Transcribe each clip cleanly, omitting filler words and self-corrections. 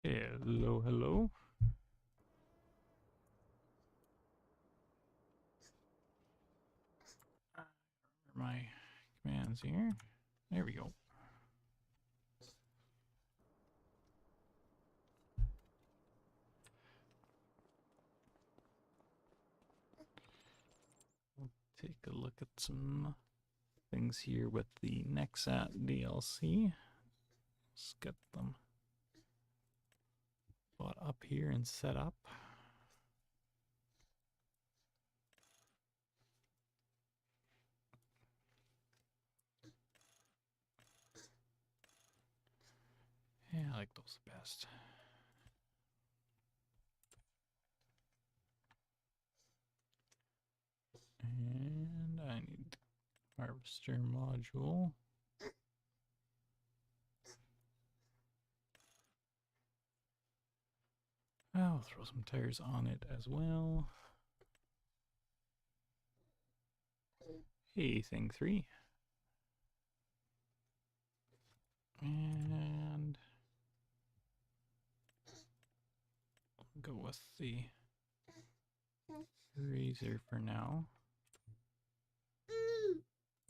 Hello, hello. My commands here. There we go. We'll take a look at some things here with the Nexat DLC. Let's get them brought up here and set up. Yeah, I like those the best. And I need harvester module. I'll throw some tires on it as well. Hey, thing 3. And go with the razor for now.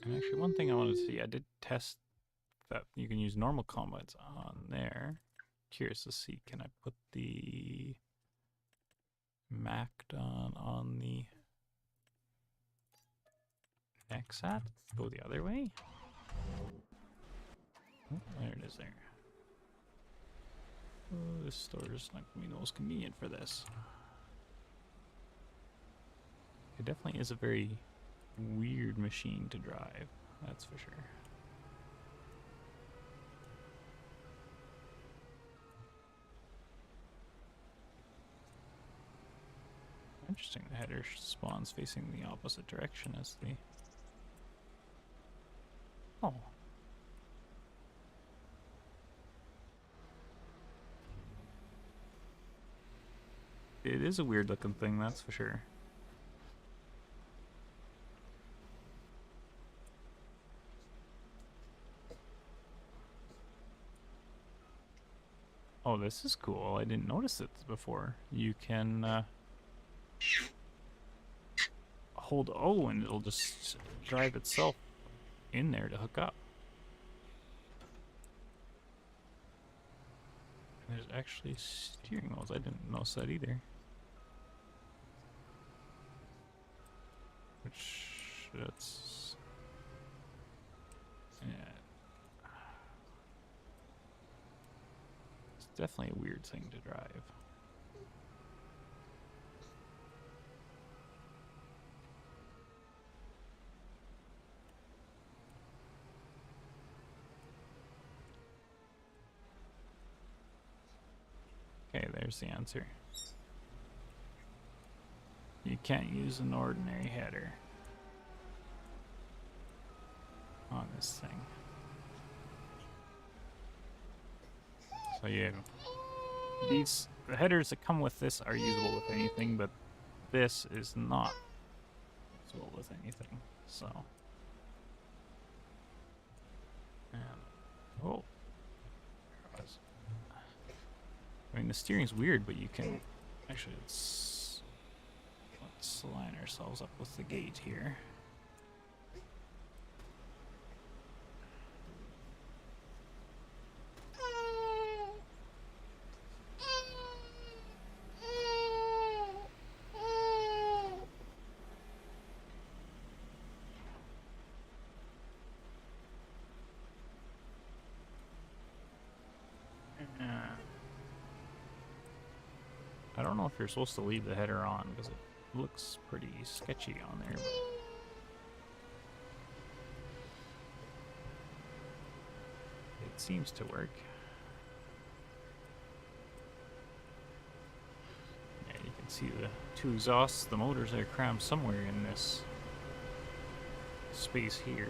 And actually, one thing I wanted to see, I did test that you can use normal combines on there. Curious to see, can I put the Macdon on the Nexat? Go the other way? Oh, there it is there. Oh, this store is not going to be the most convenient for this. It definitely is a very weird machine to drive, that's for sure. Interesting, the header spawns facing the opposite direction as the... Oh. It is a weird looking thing, that's for sure. Oh, this is cool. I didn't notice it before. You can hold O and it'll just drive itself in there to hook up. And there's actually steering wheels. I didn't notice that either. Which, that's... yeah. It's definitely a weird thing to drive. Okay, there's the answer. You can't use an ordinary header on this thing. So yeah, the headers that come with this are usable with anything, but this is not usable with anything. So, and oh, I mean the steering's weird, but you can actually let's line ourselves up with the gate here. I don't know if you're supposed to leave the header on because it looks pretty sketchy on there. But it seems to work. Yeah, you can see the two exhausts. The motors are crammed somewhere in this space here.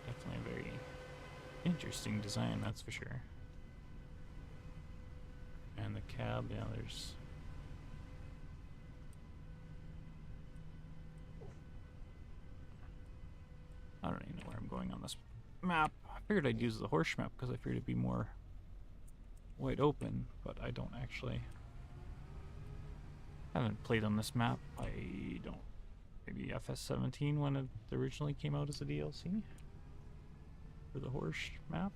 Definitely a very interesting design, that's for sure. And the cab, yeah, there's... I don't even know where I'm going on this map, figured I'd use the horse map because I figured it'd be more wide open, but I don't actually. I haven't played on this map. I don't. Maybe FS17 when it originally came out as a DLC for the horse map.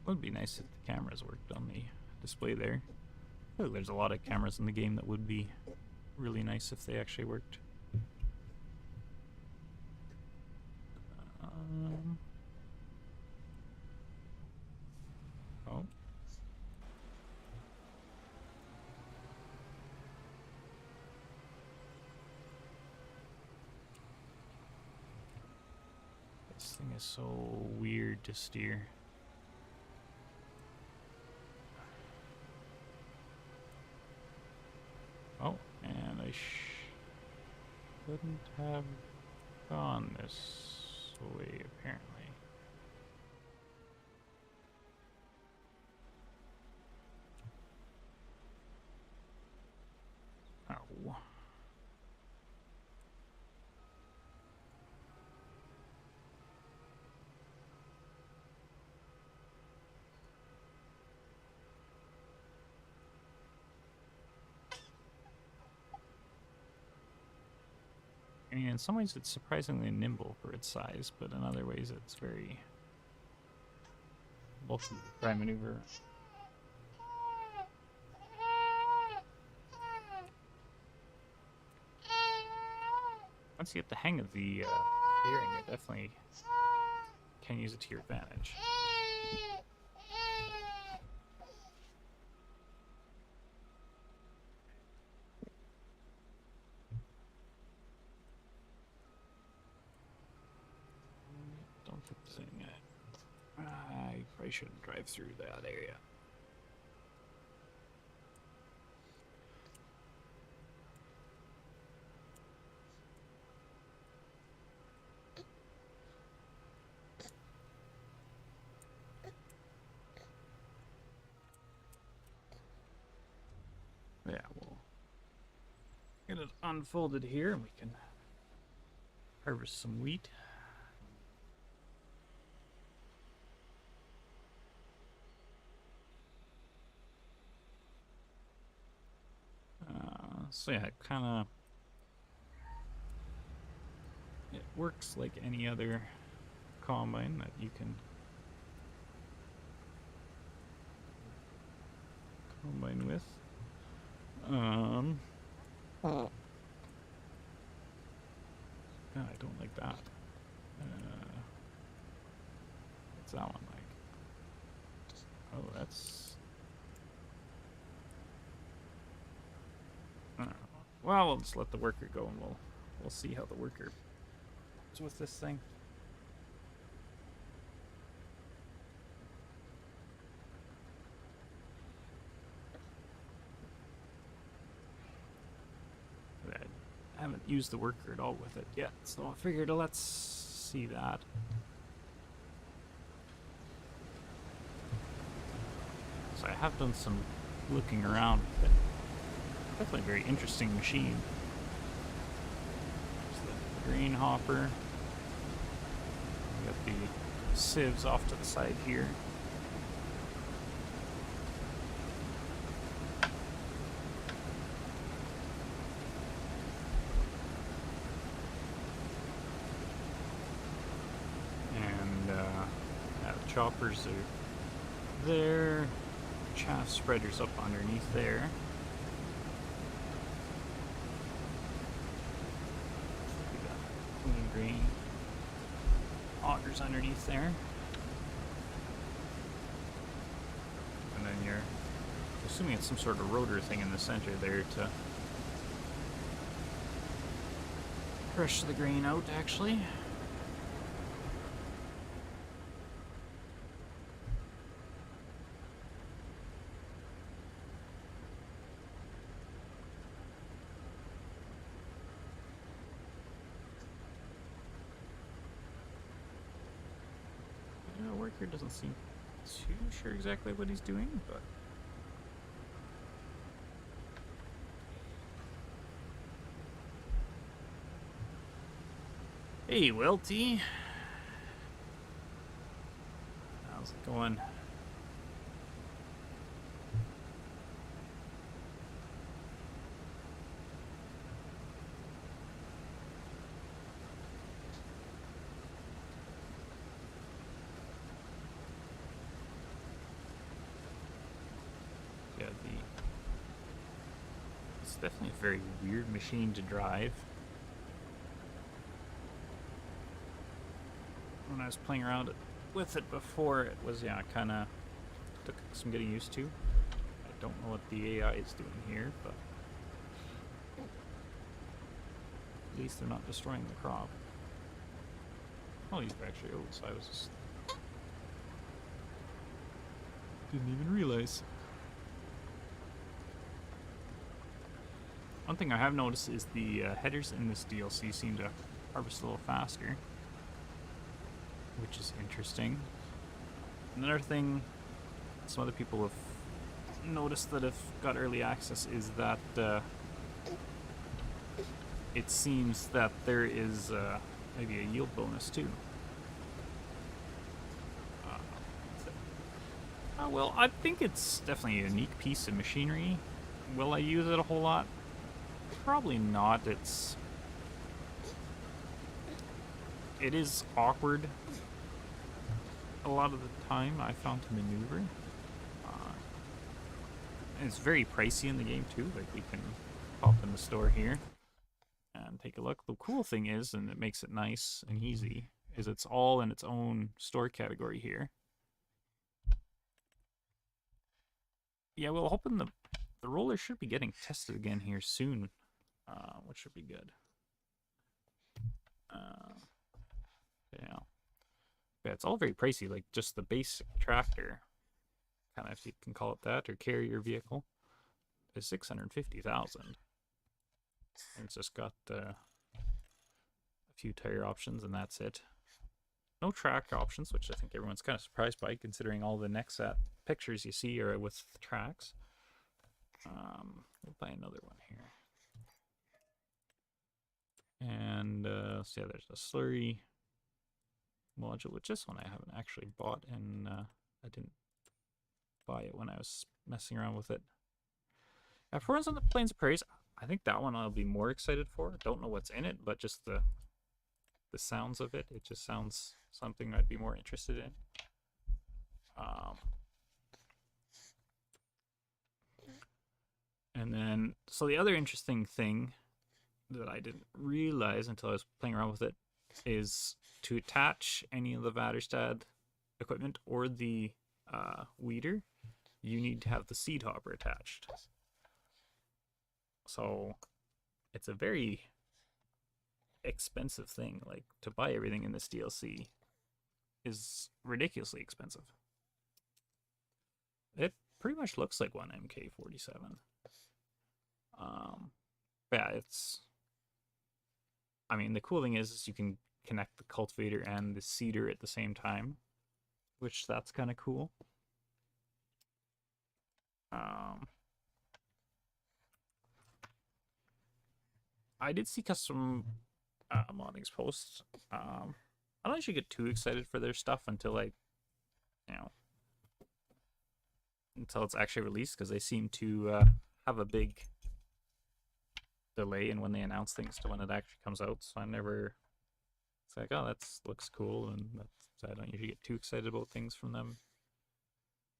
Would be nice if the cameras worked on the display there. Oh, there's a lot of cameras in the game that would be really nice if they actually worked. Oh. This thing is so weird to steer. Oh, and I shouldn't have gone this way, apparently. Oh. I mean, in some ways it's surprisingly nimble for its size, but in other ways it's very bulky to try and maneuver. Once you get the hang of the steering, you definitely can use it to your advantage. Don't think there's anything I probably shouldn't drive through that area. Yeah, we'll get it unfolded here and we can harvest some wheat. So yeah, it works like any other combine that you can combine with. I don't like that. What's that one like? Oh, that's... Well, we'll just let the worker go and we'll see how the worker is with this thing. I haven't used the worker at all with it yet, so I figured let's see that. So I have done some looking around with it. Definitely a very interesting machine. There's the grain hopper. We got the sieves off to the side here. Choppers are there, chaff spreaders up underneath there. We got clean grain augers underneath there. And then you're assuming it's some sort of rotor thing in the center there to crush the grain out, actually. Worker doesn't seem too sure exactly what he's doing, but... Hey, Welty. How's it going? Yeah, it's definitely a very weird machine to drive. When I was playing around with it before, it was, yeah, kind of took some getting used to. I don't know what the AI is doing here, but at least they're not destroying the crop. Oh, these are actually oats. I was just... didn't even realize. One thing I have noticed is the headers in this DLC seem to harvest a little faster, which is interesting. Another thing some other people have noticed that have got early access is that it seems that there is maybe a yield bonus too. Well, I think it's definitely a unique piece of machinery. Will I use it a whole lot? Probably not. It is awkward a lot of the time, I found, to maneuver. And it's very pricey in the game too. Like, we can pop in the store here and take a look. The cool thing is, and it makes it nice and easy, is it's all in its own store category here. Yeah, well, hoping the roller should be getting tested again here soon, which should be good. Yeah. Yeah, it's all very pricey. Like, just the basic tractor, kind of, if you can call it that, or carrier vehicle, is 650,000. And it's just got a few tire options, and that's it. No track options, which I think everyone's kind of surprised by, considering all the Nexat pictures you see are with the tracks. We'll buy another one here. And so yeah, there's a slurry module, which this one I haven't actually bought, and I didn't buy it when I was messing around with it. For Runs on the Plains of Prairies, I think that one I'll be more excited for. Don't know what's in it, but just the sounds of it, it just sounds something I'd be more interested in. And then, so the other interesting thing that I didn't realize until I was playing around with it is to attach any of the Vaderstad equipment or the weeder, you need to have the seed hopper attached. So it's a very expensive thing. Like, to buy everything in this DLC is ridiculously expensive. It pretty much looks like one MK47. Yeah, it's... I mean, the cool thing is you can connect the cultivator and the seeder at the same time, which that's kind of cool. I did see custom moddings posts. I don't usually get too excited for their stuff until until it's actually released, because they seem to have a big delay in when they announce things to when it actually comes out. So I never... It's like, oh, that looks cool, and so I don't usually get too excited about things from them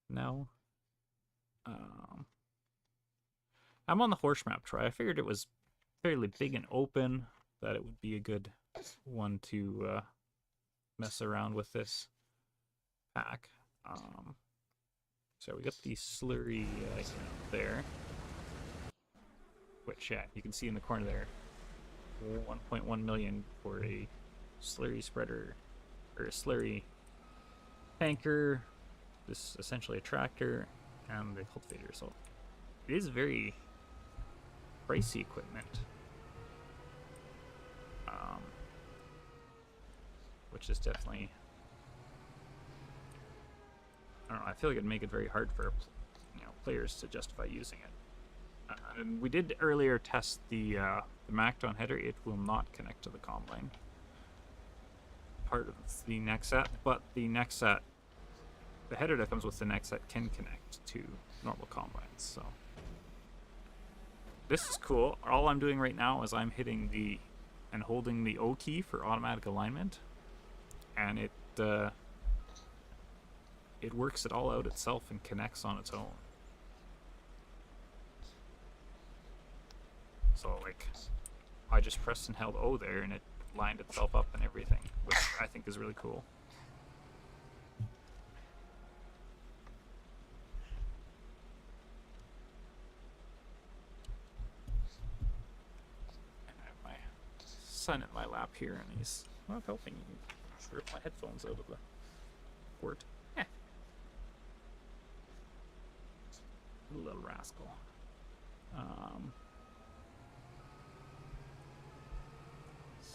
now. I'm on the horse map, Troy. I figured it was fairly big and open, that it would be a good one to mess around with this pack. So we got the slurry there, which, yeah, you can see in the corner there, 1.1 million for a slurry spreader, or a slurry tanker. This is essentially a tractor and the cultivator. So it is very pricey equipment, which is definitely I don't know. I feel like it'd make it very hard for players to justify using it. And we did earlier test the Macton header. It will not connect to the combine. Part of the Nexat, but the header that comes with the Nexat can connect to normal combines. So this is cool. All I'm doing right now is I'm hitting and holding the O key for automatic alignment, and it works it all out itself and connects on its own. So like, I just pressed and held O there, and it lined itself up and everything, which I think is really cool. And I have my son in my lap here, and he's not helping me rip my headphones out of the port. Little rascal. Let's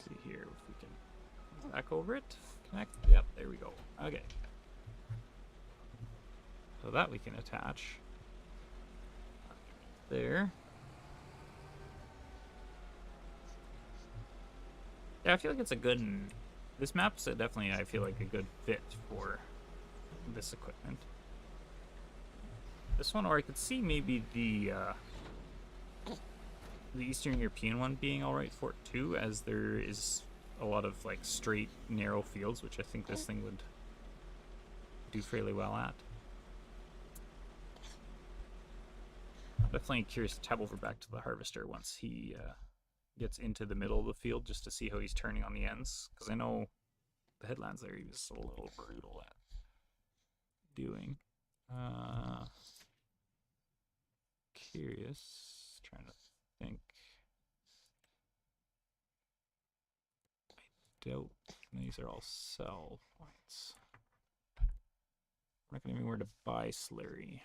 see here if we can back over it. Connect. Yep, there we go. Okay. So that we can attach there. Yeah, I feel like it's a good. This map's definitely, I feel like, a good fit for this equipment. This one, or I could see maybe the Eastern European one being alright for it too, as there is a lot of like straight, narrow fields, which I think this thing would do fairly well at. I'm definitely curious to tab over back to the harvester once he gets into the middle of the field, just to see how he's turning on the ends, because I know the headlands there he was a little brutal at doing. Curious, trying to think. I doubt these are all sell points. We're not gonna be anywhere to buy slurry.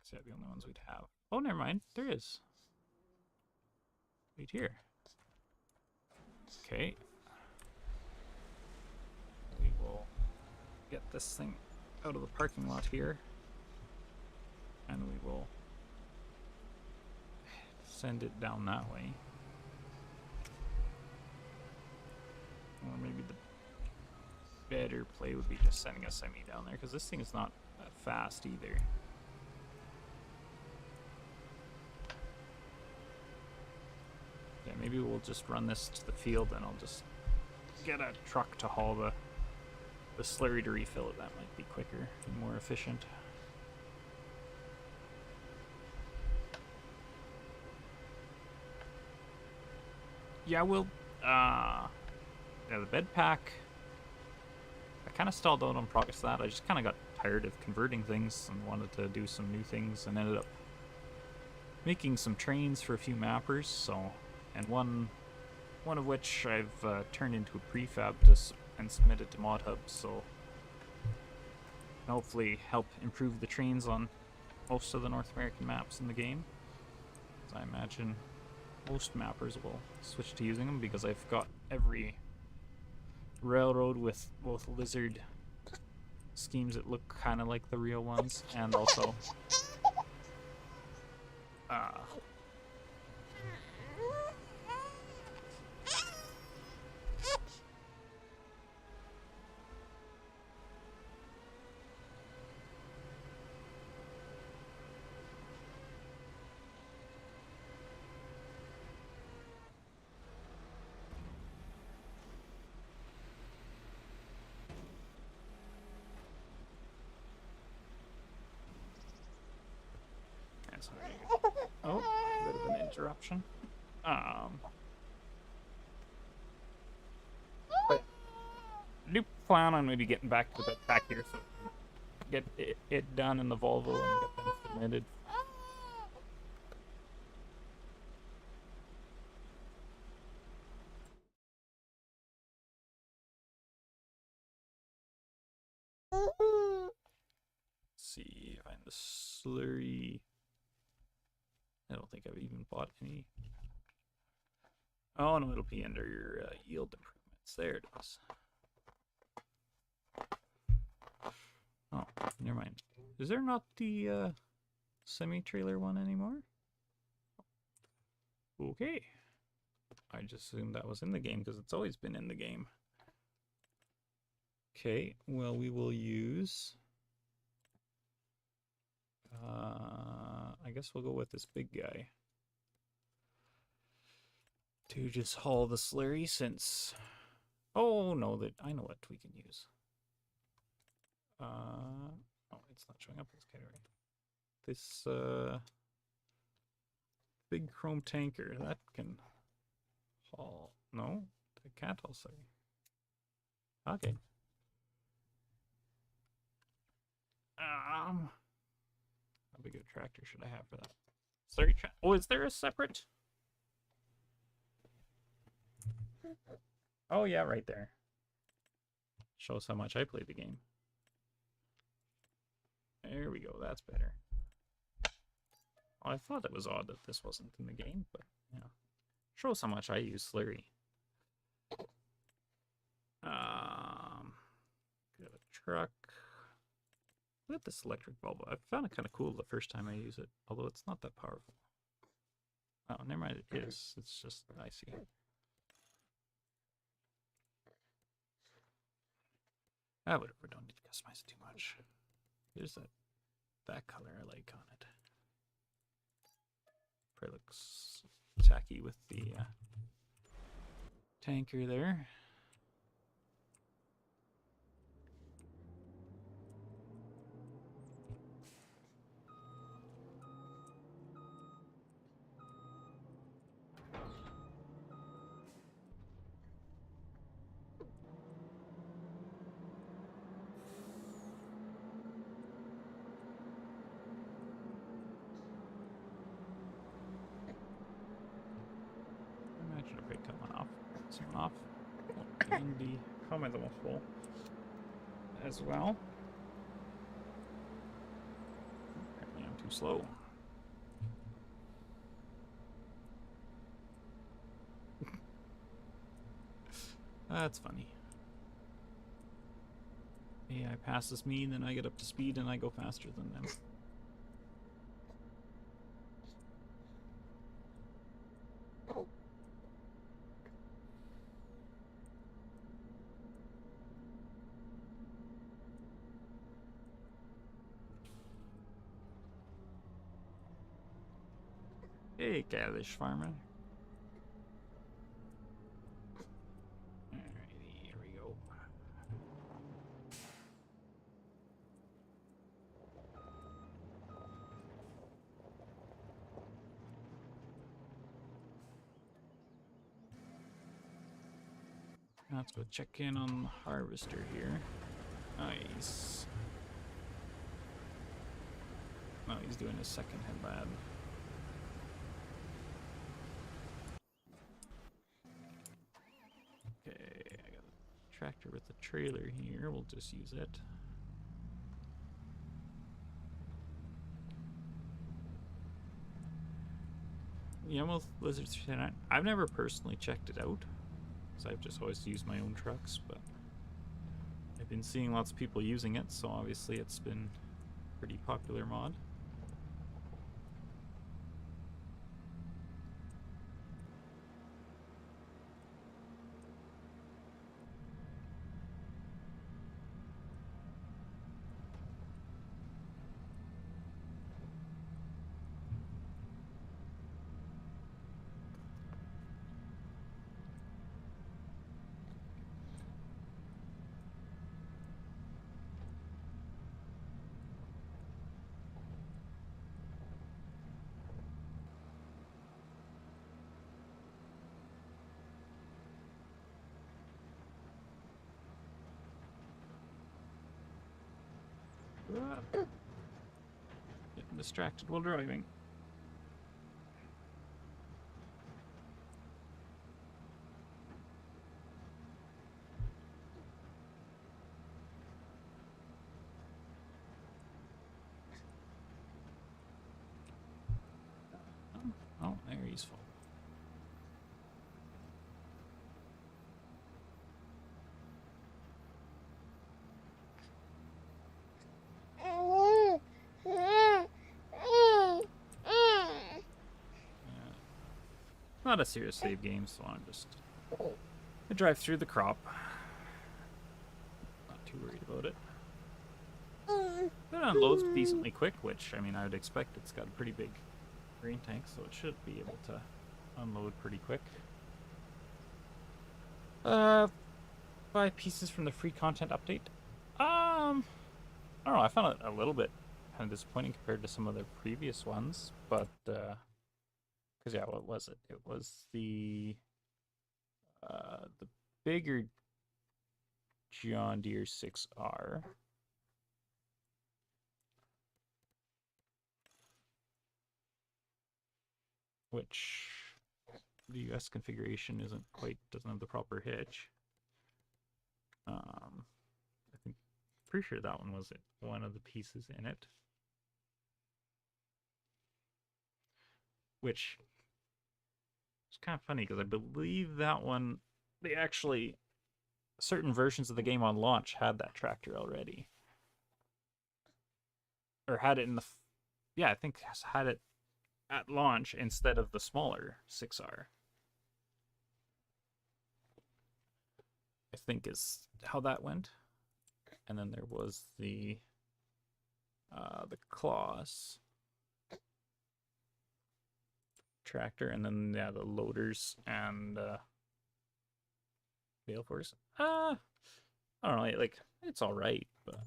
Is that the only ones we'd have? Oh, never mind. There is. Wait here. Okay. We will get this thing out of the parking lot here, and we will send it down that way. Or maybe the better play would be just sending a semi down there, because this thing is not that fast either. Yeah, maybe we'll just run this to the field, and I'll just get a truck to haul the slurry to refill it. That might be quicker and more efficient. Yeah, we'll yeah, the bed pack, I kind of stalled out on progress of that. I just kind of got tired of converting things and wanted to do some new things, and ended up making some trains for a few mappers. So, and one of which I've turned into a prefab and submitted to Mod Hub. So, hopefully help improve the trains on most of the North American maps in the game. As I imagine most mappers will switch to using them, because I've got every railroad with both lizard schemes that look kind of like the real ones, and also oh, a bit of an interruption. But I do plan on maybe getting back to the back here, so get it done in the Volvo and get them submitted. Let's see, find the slurry. I don't think I've even bought any. Oh no, it'll be under your yield improvements. There it is. never mind. Is there not the semi-trailer one anymore? Okay. I just assumed that was in the game because it's always been in the game. Okay, well, we will use... I guess we'll go with this big guy to just haul the slurry since... Oh, no, that I know what we can use. Oh, it's not showing up in this category. This big chrome tanker, that can haul... No, it can't haul slurry. Okay. How big of a tractor should I have for that? Slurry oh, is there a separate? Oh, yeah, right there. Shows how much I play the game. There we go, that's better. Oh, I thought it was odd that this wasn't in the game, but yeah. Shows how much I use slurry. Got a truck. Look at this electric bulb. I found it kind of cool the first time I use it, although it's not that powerful. Oh, never mind, it is. It's just icy. Ah, whatever, don't need to customize it too much. Here's that color I like on it. Probably looks tacky with the tanker there. Imagine if I cut one off. This one off. And the combine's almost full as well. Apparently I'm too slow. That's funny. AI passes me, then I get up to speed and I go faster than them. Hey, Galish farmer. Alrighty, here we go. Let's go check in on the harvester here. Nice. Oh, he's doing his second headlab. Okay, I got a tractor with a trailer here. We'll just use it. Yeah, well, Lizards, I've never personally checked it out, so I've just always used my own trucks, but I've been seeing lots of people using it, so obviously it's been a pretty popular mod. Getting distracted while driving. Oh, there he's full. not a serious save game, so I'm just I drive through the crop. Not too worried about it. It unloads decently quick, which, I mean, I would expect. It's got a pretty big grain tank, so it should be able to unload pretty quick. 5 pieces from the free content update. I don't know, I found it a little bit kind of disappointing compared to some of the previous ones, but, because, yeah, what was it? It was the bigger John Deere 6R. Which the US configuration doesn't have the proper hitch. I think, pretty sure that one was one of the pieces in it. Which is kind of funny because I believe that one, certain versions of the game on launch had that tractor already. Or had it in the, yeah, I think had it at launch instead of the smaller 6R. I think is how that went. And then there was the Claas tractor, and then yeah, the loaders and Balefors. I don't know, like it's all right, but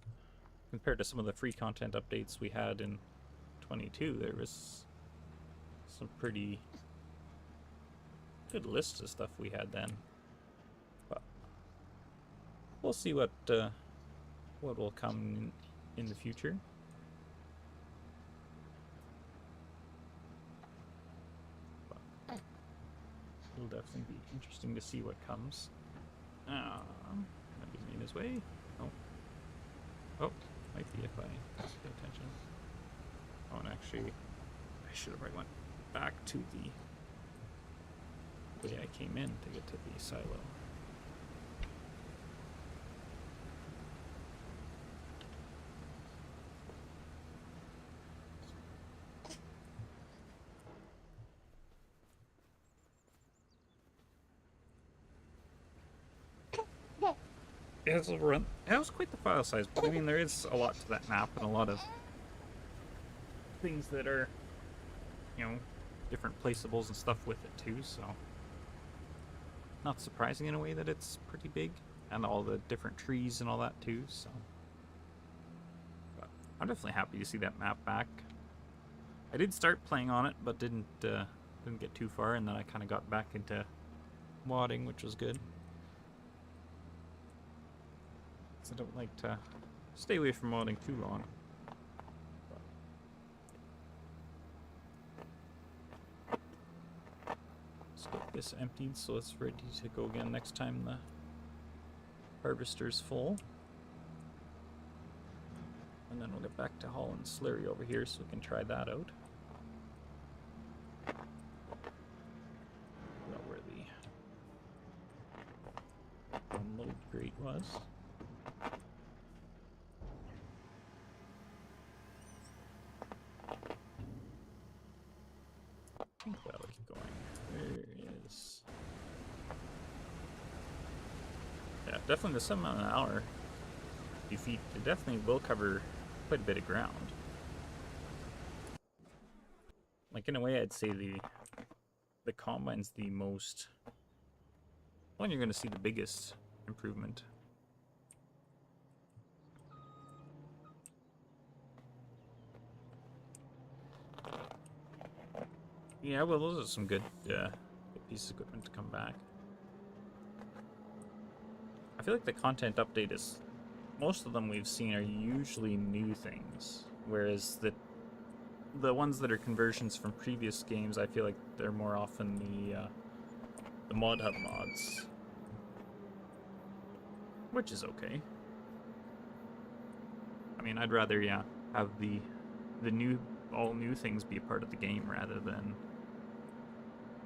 compared to some of the free content updates we had in 22, there was some pretty good lists of stuff we had then. But we'll see what will come in the future. But it'll definitely be interesting to see what comes. That was in his way. Oh, might be if I pay attention. Oh, and actually, I should have probably went back to the way I came in to get to the silo. It was quite the file size, but I mean, there is a lot to that map and a lot of things that are, different placeables and stuff with it too, so not surprising in a way that it's pretty big, and all the different trees and all that too, so but I'm definitely happy to see that map back. I did start playing on it, but didn't get too far, and then I kind of got back into modding, which was good. I don't like to stay away from modding too long. Let's get this emptied so it's ready to go again next time the harvester's full. And then we'll get back to hauling slurry over here so we can try that out. About where the unload grate was. I think that'll keep going. Where is... Yeah, definitely the 7 mile an hour. Few feet, it definitely will cover quite a bit of ground. Like, in a way, I'd say the Combine's the most... one you're going to see the biggest improvement. Yeah, well, those are some good pieces of equipment to come back. I feel like the content update is... most of them we've seen are usually new things, whereas the ones that are conversions from previous games, I feel like they're more often the mod hub mods, which is okay. I mean, I'd rather have the all new things be a part of the game rather than...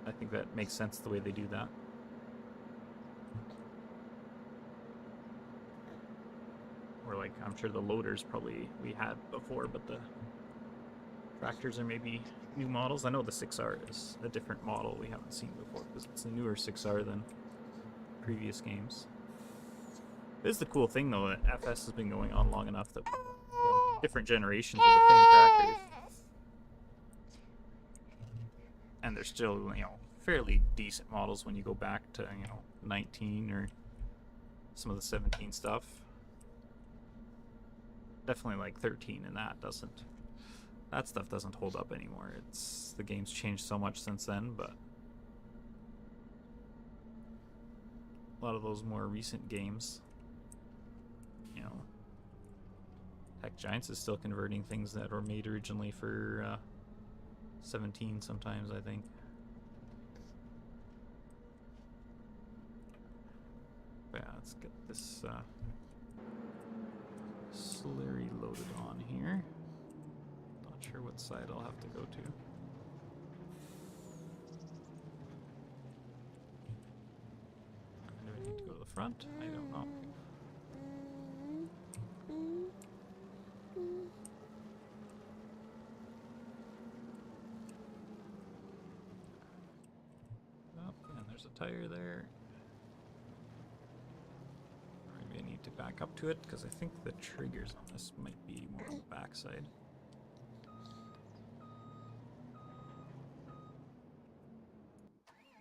I think that makes sense the way they do that. Or like, I'm sure the loaders probably we had before, but tractors are maybe new models. I know the 6R is a different model we haven't seen before because it's a newer 6R than previous games. It is the cool thing though that FS has been going on long enough that different generations of the same tractors, and they're still fairly decent models when you go back to 19 or some of the 17 stuff. Definitely like 13 and that stuff doesn't hold up anymore. The game's changed so much since then, but a lot of those more recent games, Tech Giants is still converting things that were made originally for 17 sometimes, I think. But yeah, let's get this slurry loaded on here. Not sure what side I'll have to go to. Do I need to go to the front? I don't know. Oh, and there's a tire there. Maybe I need to back up to it because I think the triggers on this might be more on the backside.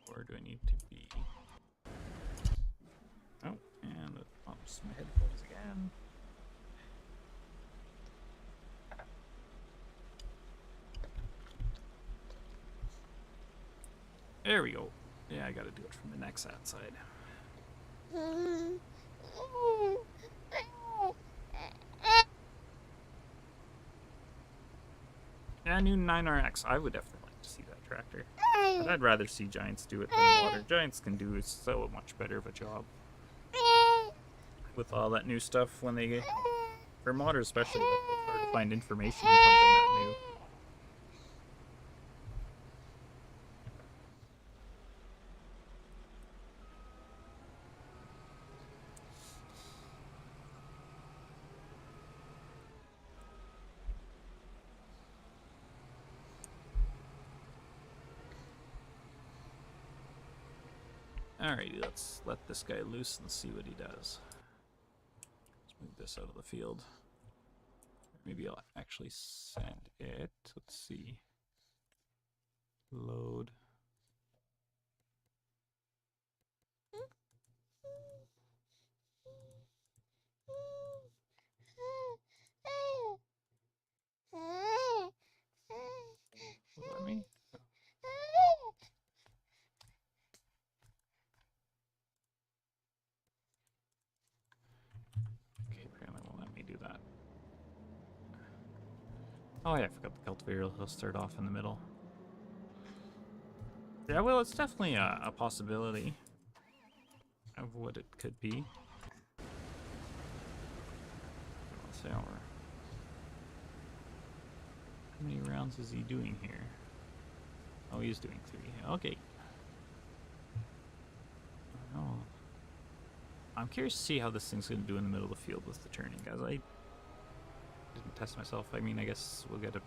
Or do I need to be... Oh, and it pops my headphones again. There we go. Yeah, I gotta do it from the Nexat side. Yeah, new 9RX. I would definitely like to see that tractor. But I'd rather see Giants do it than Modder. Giants can do so much better of a job with all that new stuff when they get... For Modder especially, like, it's hard to find information on something that new. Alrighty, let's let this guy loose and see what he does. Let's move this out of the field. Maybe I'll actually send it. Let's see. Load. Let me. Okay, apparently won't let me do that. Oh yeah, I forgot the cultivator. He'll start off in the middle. Yeah, well, it's definitely a possibility of what it could be. Let's see how many rounds is he doing here? Oh, he's doing 3. Okay. Oh. I'm curious to see how this thing's going to do in the middle of the field with the turning, guys. I didn't test myself. I mean, I guess we'll get a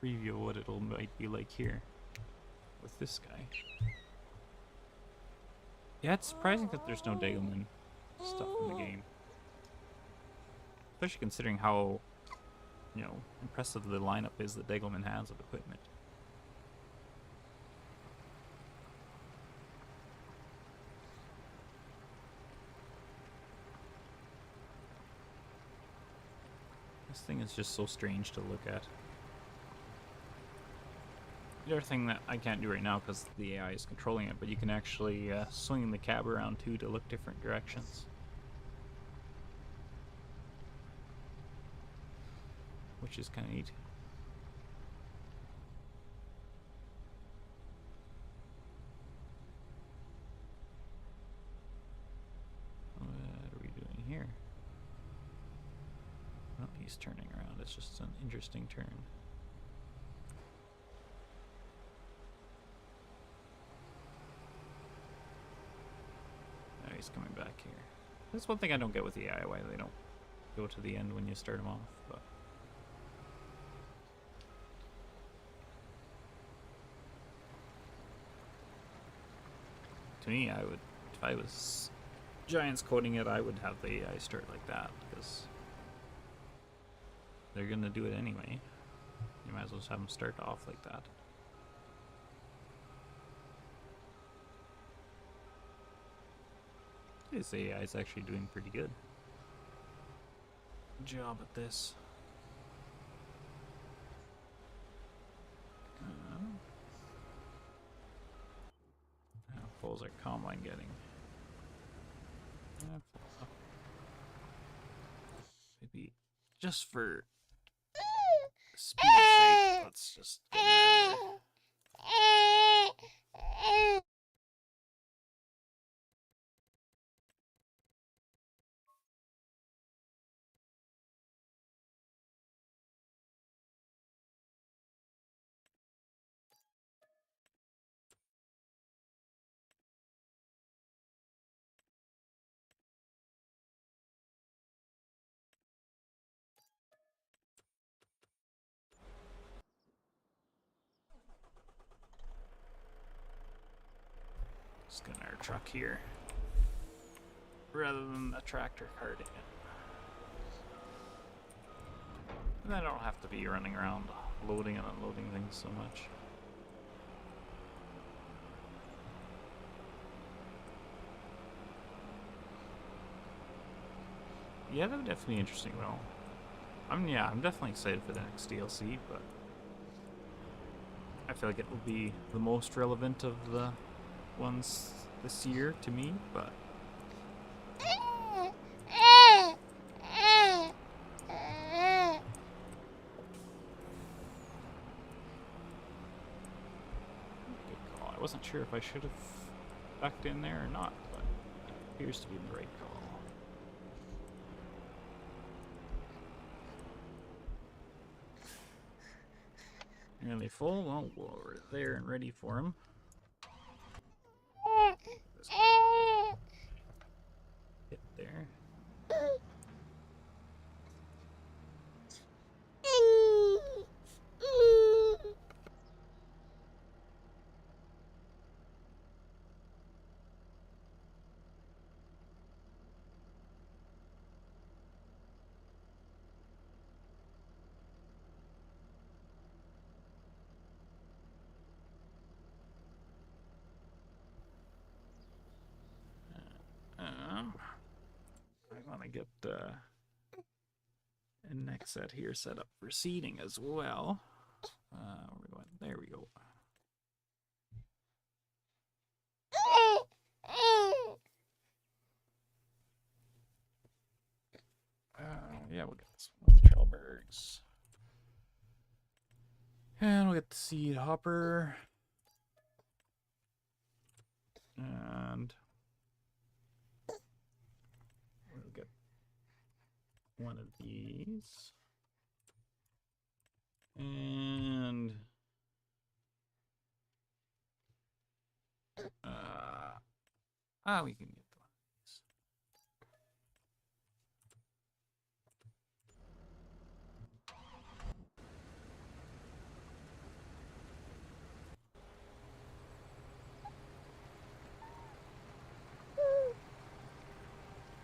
preview of what it'll might be like here with this guy. Yeah, it's surprising that there's no Degelman stuff in the game. Especially considering how, impressive the lineup is that Degelman has of equipment. This thing is just so strange to look at. The other thing that I can't do right now because the AI is controlling it, but you can actually swing the cab around too to look different directions. Which is kind of neat. What are we doing here? Oh, he's turning around. It's just an interesting turn. Now he's coming back here. That's one thing I don't get with the AI, why they don't go to the end when you start them off, but... to me, I would, if I was Giants coding it, I would have the AI start like that, because they're going to do it anyway. You might as well just have them start off like that. This AI is actually doing pretty good job at this. How full is our combine getting? Maybe just for speed's sake, let's just get her in there. Just get our truck here rather than the tractor carting it. And I don't have to be running around loading and unloading things so much. Yeah, that would definitely be interesting though. I'm definitely excited for the next DLC, but I feel like it will be the most relevant of the ones this year to me, but good call. I wasn't sure if I should have backed in there or not, but it appears to be the right call. Nearly full. Well, we're there and ready for him. Hit there. I want to get a Nexat here set up for seating as well. We're going, there we go. Yeah, we'll get some of the Trailbergs. And we'll get the seed hopper. And we'll get one of these. And we can get one of these.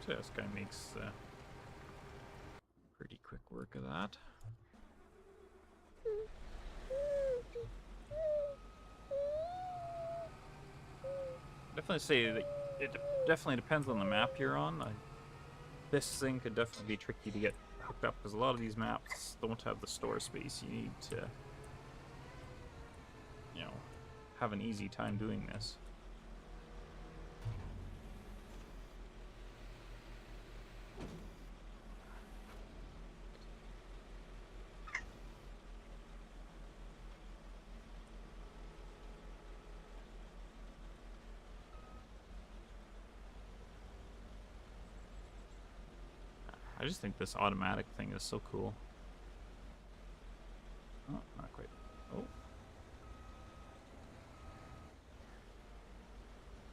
So this guy makes pretty quick work of that. Definitely say that it definitely depends on the map you're on. This thing could definitely be tricky to get hooked up because a lot of these maps don't have the store space you need to, you know, have an easy time doing this. I just think this automatic thing is so cool. Oh, not quite. Oh.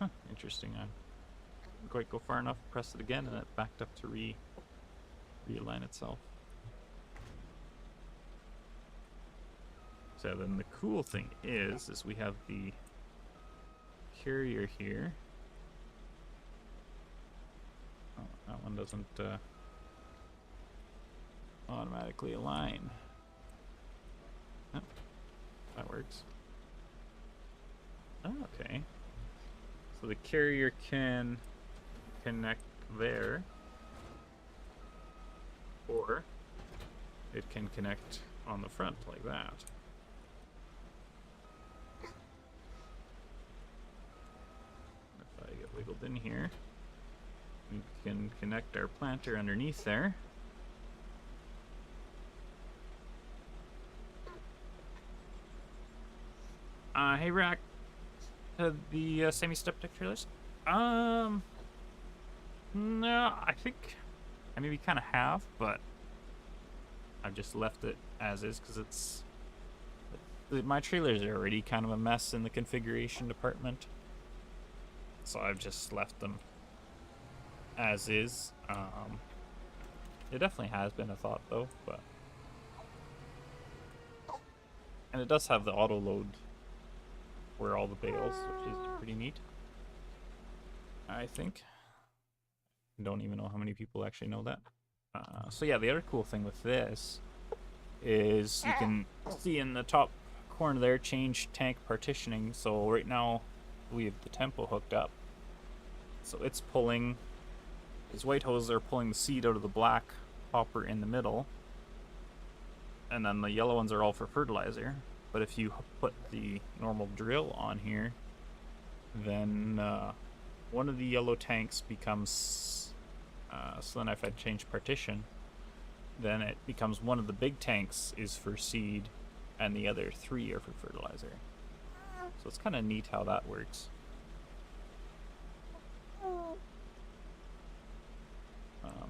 Huh, interesting. I didn't quite go far enough, press it again, and it backed up to realign itself. So then the cool thing is we have the carrier here. one doesn't automatically align. Oh, that works. Oh, okay. So the carrier can connect there, or it can connect on the front like that. If I get wiggled in here, we can connect our planter underneath there. Hey, Rack, the semi-step deck trailers? No, I think I maybe kind of have, but I've just left it as is because it's my trailers are already kind of a mess in the configuration department, so I've just left them as is. It definitely has been a thought though, and it does have the auto load for all the bales, which is pretty neat, I think. Don't even know how many people actually know that. So yeah, the other cool thing with this is you can see in the top corner there, change tank partitioning. So right now we have the tempo hooked up, so it's pulling, these white hoses are pulling the seed out of the black hopper in the middle, and then the yellow ones are all for fertilizer. But if you put the normal drill on here, then one of the yellow tanks becomes, so then if I change partition, then it becomes one of the big tanks is for seed, and the other 3 are for fertilizer. So it's kind of neat how that works.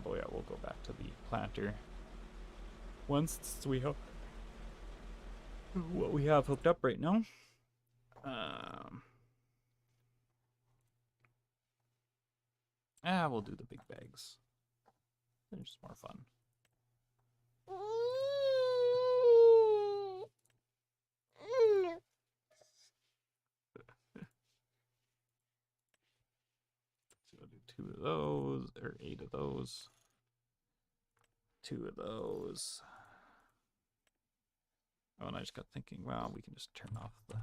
But yeah, we'll go back to the planter once we have what we have hooked up right now. We'll do the big bags. They're just more fun. So we'll do 2 of those, or 8 of those. 2 of those. Oh, and I just got thinking, wow, we can just turn off the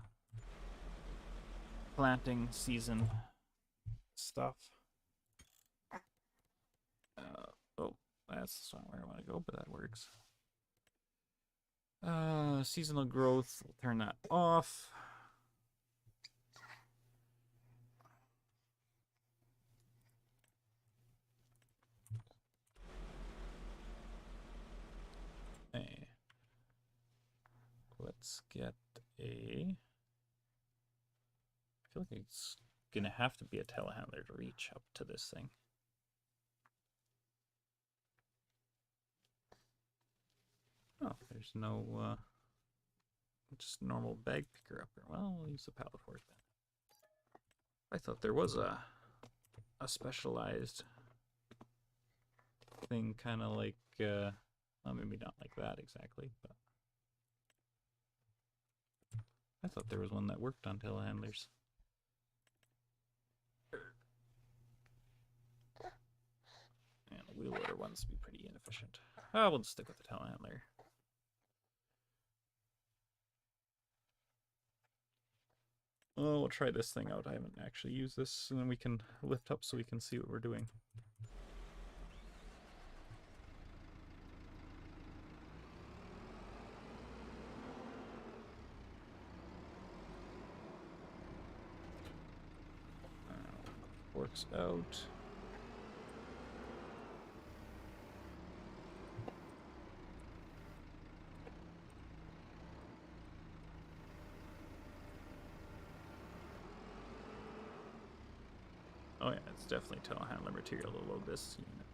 planting season stuff. Oh, that's not where I want to go, but that works. Seasonal growth, we'll turn that off. Hey, let's get a, I feel like it's gonna have to be a telehandler to reach up to this thing. Oh, there's no, just normal bag picker upper. Well, we'll use the pallet fork then. I thought there was a specialized thing, kind of like, well, maybe not like that exactly, but I thought there was one that worked on telehandlers. And the wheel loader ones would be pretty inefficient. Oh, we'll just stick with the telehandler. Oh, we'll try this thing out. I haven't actually used this, and then we can lift up so we can see what we're doing. Forks out. Oh yeah, it's definitely telehandler material to load this unit.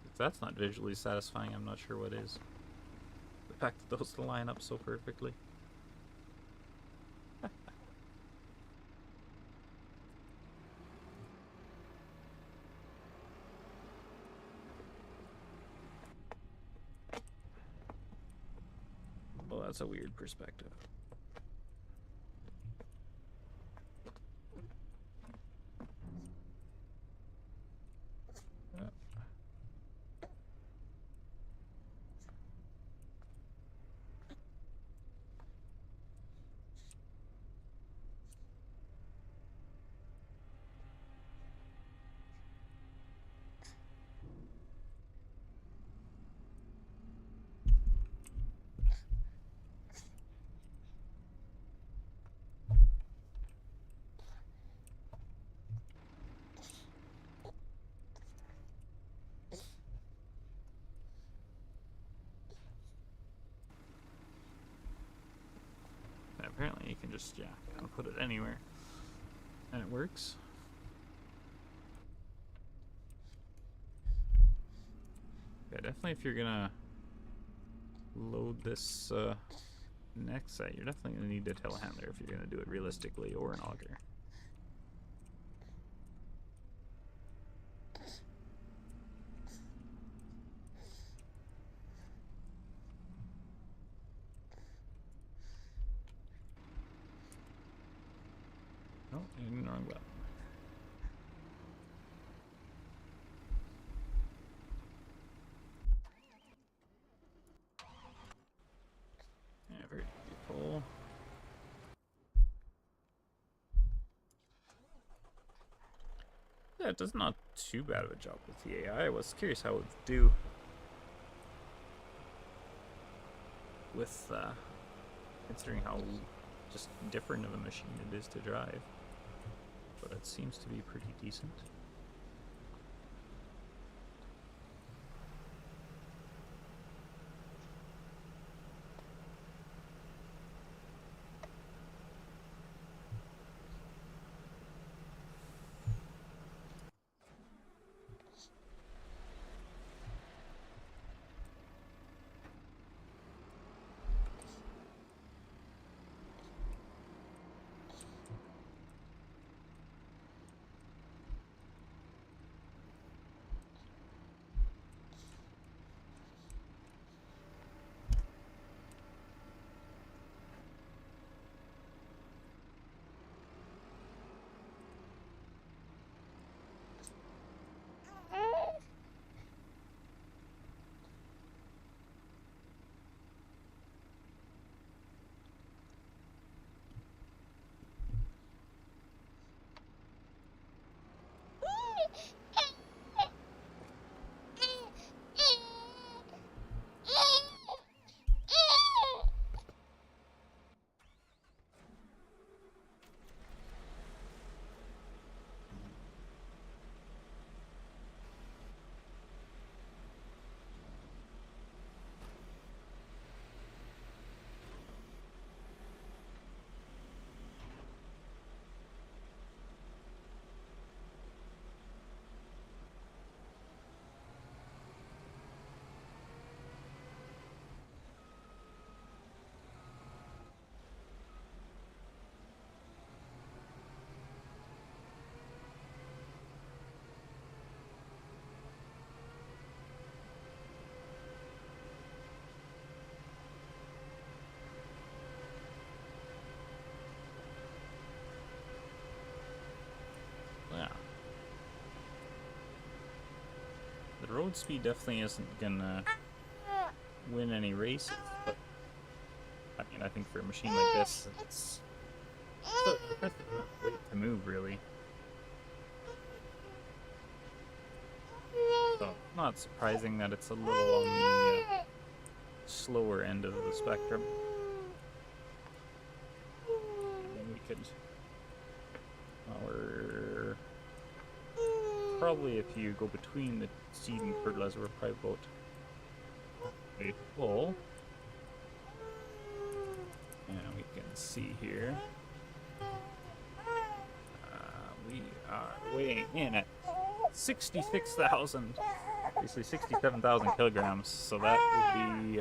If that's not visually satisfying, I'm not sure what is. The fact that those line up so perfectly. that's a weird perspective. Apparently you can just, yeah, kind of put it anywhere and it works. Yeah, definitely if you're gonna load this Nexat, you're definitely gonna need a telehandler if you're gonna do it realistically, or an auger. Oh, hitting the wrong button. Yeah, very beautiful. Yeah, it does not too bad of a job with the AI. I was curious how it would do with, considering how just different of a machine it is to drive. But it seems to be pretty decent. Yeah. The road speed definitely isn't gonna win any races, but I mean, I think for a machine like this, it's still impressive way to move, really. So, not surprising that it's a little on the slower end of the spectrum. And we could, we're probably, if you go between the seed and fertilizer, we're probably about full. And we can see here, we are weighing in at 66,000, basically 67,000 kilograms. So that would be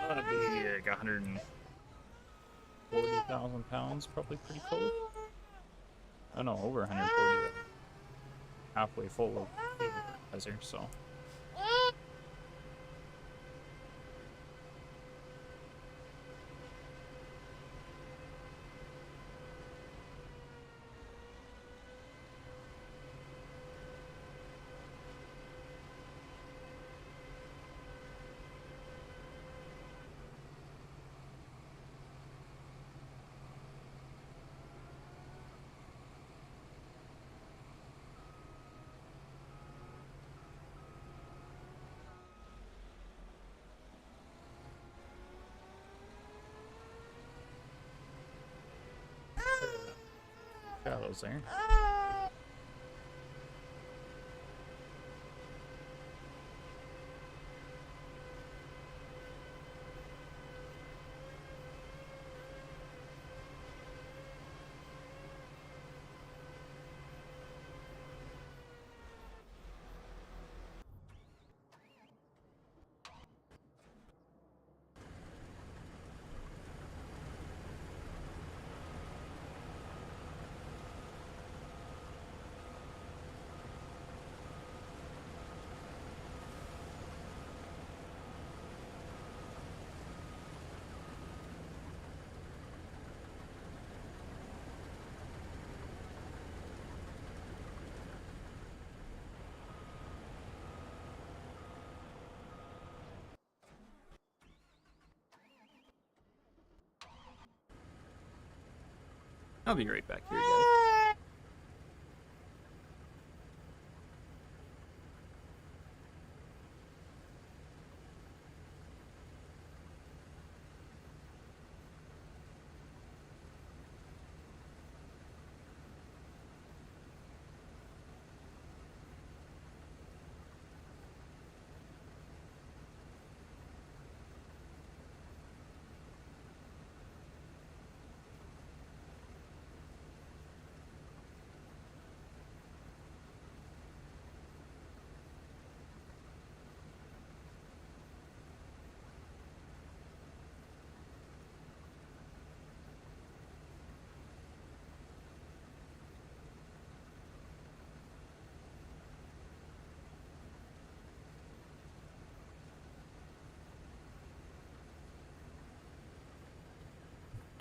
that'd be like 140,000 pounds, probably pretty close. Oh no, over 140. halfway full of fertilizer, so. Shadows there. I'll be right back here, guys.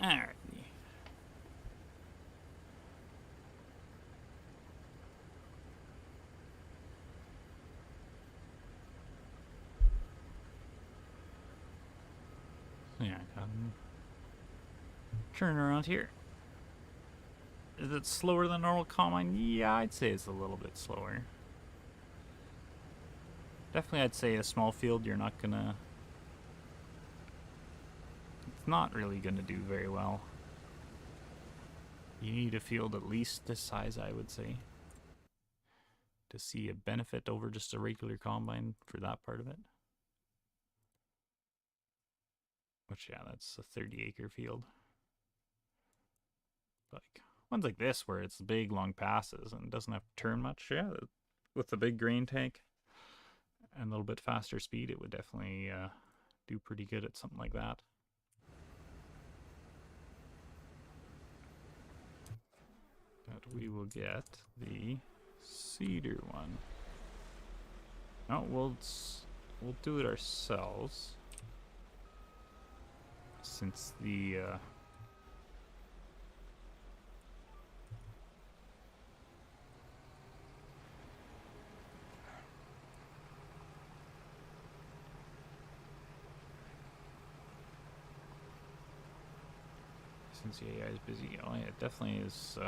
Alright. Yeah, turn around here. Is it slower than normal combine? Yeah, I'd say it's a little bit slower. Definitely, I'd say a small field, you're not gonna... It's not really gonna do very well. You need a field at least this size, I would say, to see a benefit over just a regular combine for that part of it. Which, yeah, that's a 30-acre field. Like, ones like this where it's big, long passes and doesn't have to turn much, yeah, with the big grain tank and a little bit faster speed, it would definitely do pretty good at something like that. But we will get the cedar one. No, we'll do it ourselves, since the since the AI is busy. Oh yeah, it definitely is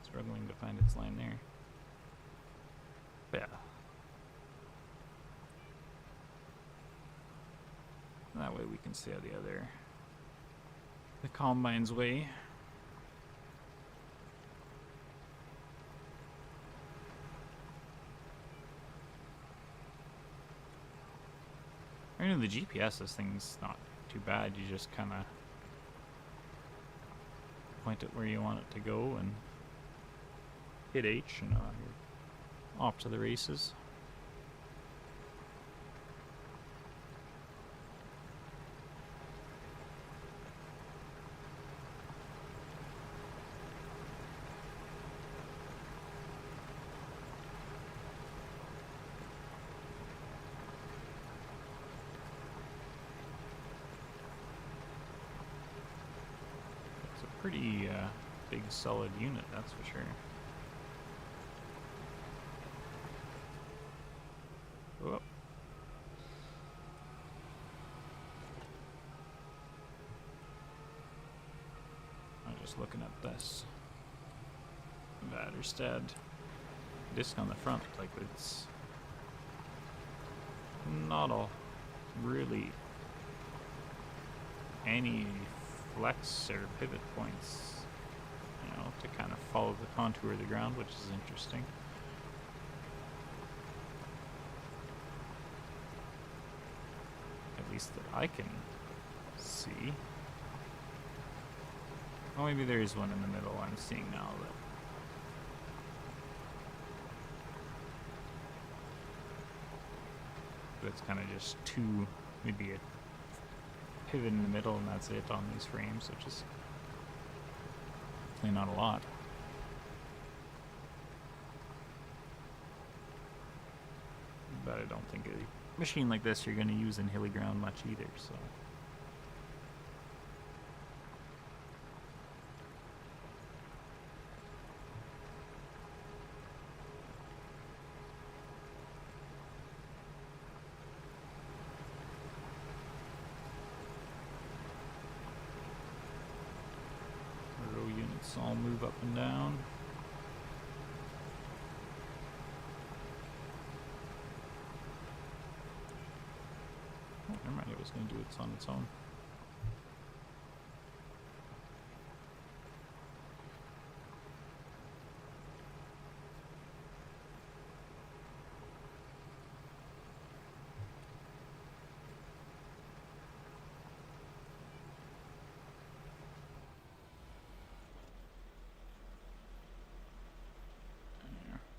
struggling to find its line there. But yeah. That way we can see how the combine's way. I mean, the GPS, this thing's not too bad. You just kind of point it where you want it to go and hit H, and you're off to the races. Pretty big solid unit, that's for sure. Whoop. I'm just looking at this. Vaderstad disc on the front, like it's not all really any flex or pivot points, you know, to kind of follow the contour of the ground, which is interesting. At least that I can see. Oh, maybe there is one in the middle I'm seeing now that. But it's kind of just two, maybe a pivot in the middle, and that's it on these frames, which is definitely not a lot. But I don't think a machine like this you're going to use in hilly ground much either, so. Row units all move up and down. Oh, never mind, it was going to do it on its own.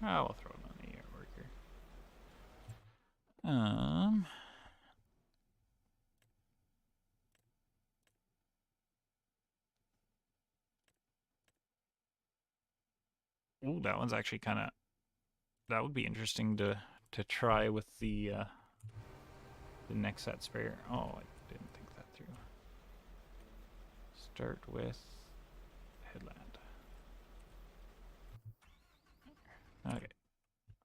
I'll throw it on the air worker. Ooh, that one's actually kind of. That would be interesting to try with the Nexat sprayer. Oh, I didn't think that through. Start with headland. Okay,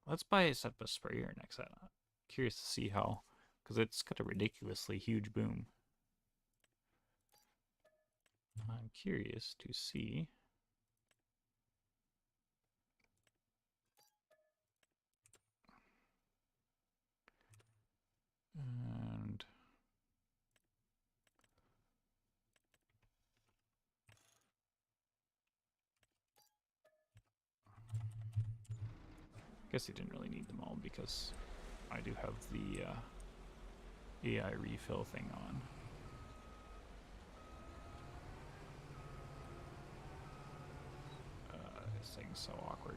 let's buy a set of sprayer Nexat. Curious to see how, because it's got a ridiculously huge boom. I'm curious to see. And I guess you didn't really need them all because I do have the AI refill thing on. This thing's so awkward.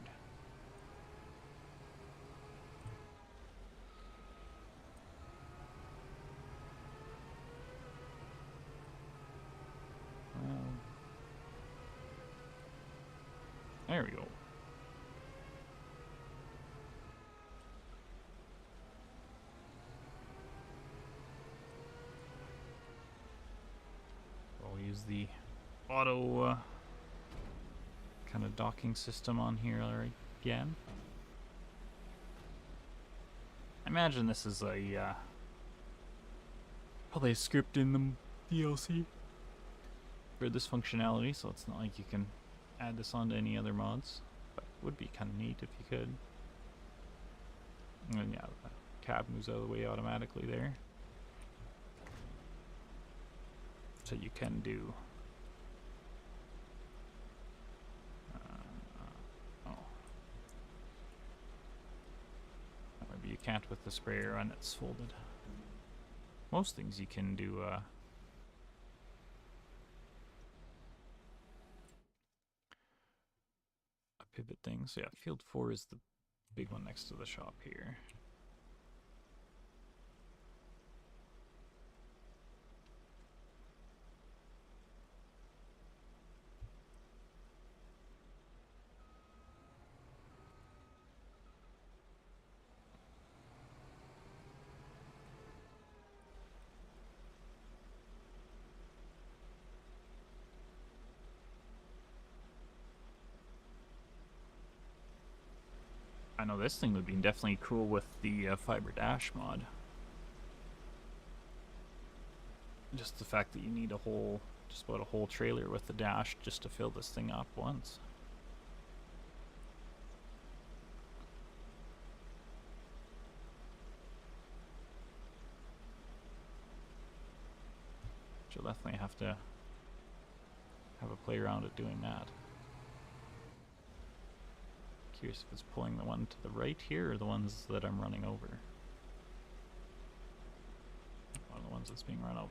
There we go. I'll use the auto kind of docking system on here again. I imagine this is a probably a script in the DLC for this functionality, so it's not like you can add this onto any other mods, but it would be kind of neat if you could. And yeah, the cab moves out of the way automatically there. So you can do maybe you can't with the sprayer when it's folded. Most things you can do a pivot thing. So yeah, field 4 is the big one next to the shop here. know this thing would be definitely cool with the fiber dash mod. Just the fact that you need just about a whole trailer with the dash just to fill this thing up once. You'll definitely have to have a play around at doing that. Curious if it's pulling the one to the right here or the ones that I'm running over. One of the ones that's being run over.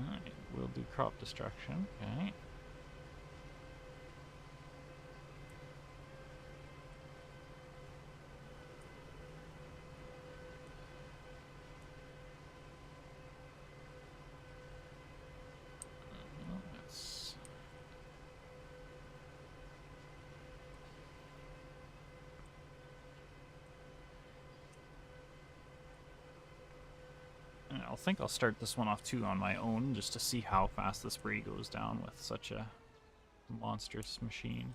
Alright, we'll do crop destruction. Okay. Let's I think I'll start this one off too on my own just to see how fast the spray goes down with such a monstrous machine.